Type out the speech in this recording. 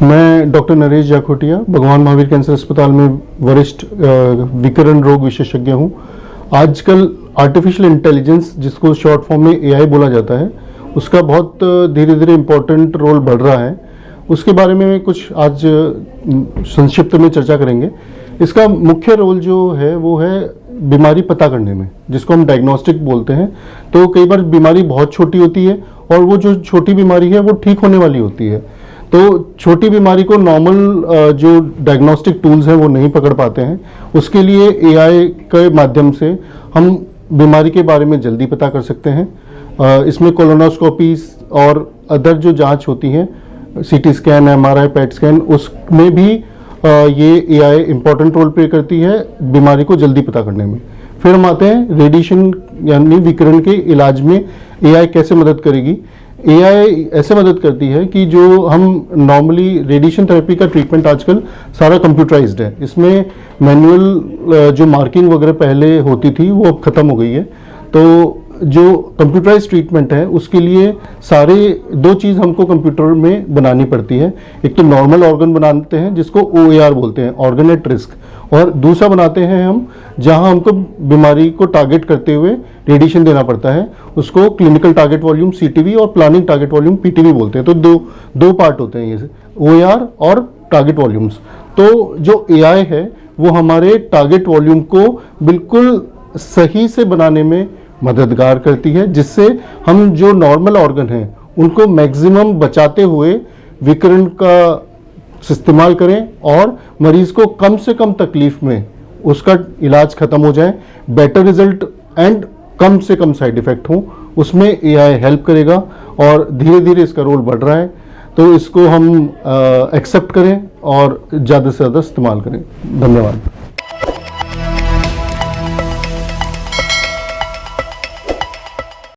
मैं डॉक्टर नरेश जाखोटिया भगवान महावीर कैंसर अस्पताल में वरिष्ठ विकिरण रोग विशेषज्ञ हूं। आजकल आर्टिफिशियल इंटेलिजेंस, जिसको शॉर्ट फॉर्म में एआई बोला जाता है, उसका बहुत धीरे धीरे इम्पोर्टेंट रोल बढ़ रहा है। उसके बारे में कुछ आज संक्षिप्त में चर्चा करेंगे। इसका मुख्य रोल जो है वो है बीमारी पता करने में, जिसको हम डायग्नोस्टिक बोलते हैं। तो कई बार बीमारी बहुत छोटी होती है और वो जो छोटी बीमारी है वो ठीक होने वाली होती है। तो छोटी बीमारी को नॉर्मल जो डायग्नोस्टिक टूल्स हैं वो नहीं पकड़ पाते हैं। उसके लिए एआई के माध्यम से हम बीमारी के बारे में जल्दी पता कर सकते हैं। इसमें कोलोनोस्कोपी और अदर जो जांच होती हैं, CT scan, MRI, PET scan, उसमें भी ये एआई इम्पोर्टेंट रोल प्ले करती है बीमारी को जल्दी पता करने में। फिर हम आते हैं रेडिएशन यानी विकिरण के इलाज में एआई कैसे मदद करेगी। एआई ऐसे मदद करती है कि जो हम नॉर्मली रेडिएशन थेरेपी का ट्रीटमेंट आजकल सारा कंप्यूटराइज्ड है। इसमें मैनुअल जो मार्किंग वगैरह पहले होती थी वो अब खत्म हो गई है। तो जो कंप्यूटराइज ट्रीटमेंट है उसके लिए सारे दो चीज़ हमको कंप्यूटर में बनानी पड़ती है। एक तो नॉर्मल ऑर्गन बनाते हैं जिसको OAR बोलते हैं, ऑर्गन एट रिस्क, और दूसरा बनाते हैं हम जहां हमको बीमारी को टारगेट करते हुए रेडिएशन देना पड़ता है। उसको क्लिनिकल टारगेट वॉल्यूम CTV और प्लानिंग टारगेट वॉल्यूम PTV बोलते हैं। तो दो पार्ट होते हैं ये, OAR और टारगेट वॉल्यूम्स। तो जो AI है वो हमारे टारगेट वॉल्यूम को बिल्कुल सही से बनाने में मददगार करती है, जिससे हम जो नॉर्मल ऑर्गन हैं उनको मैक्सिमम बचाते हुए विकिरण का इस्तेमाल करें और मरीज को कम से कम तकलीफ में उसका इलाज खत्म हो जाए, बेटर रिजल्ट एंड कम से कम साइड इफेक्ट हो। उसमें एआई हेल्प करेगा और धीरे धीरे इसका रोल बढ़ रहा है। तो इसको हम एक्सेप्ट करें और ज़्यादा से ज़्यादा इस्तेमाल करें। धन्यवाद।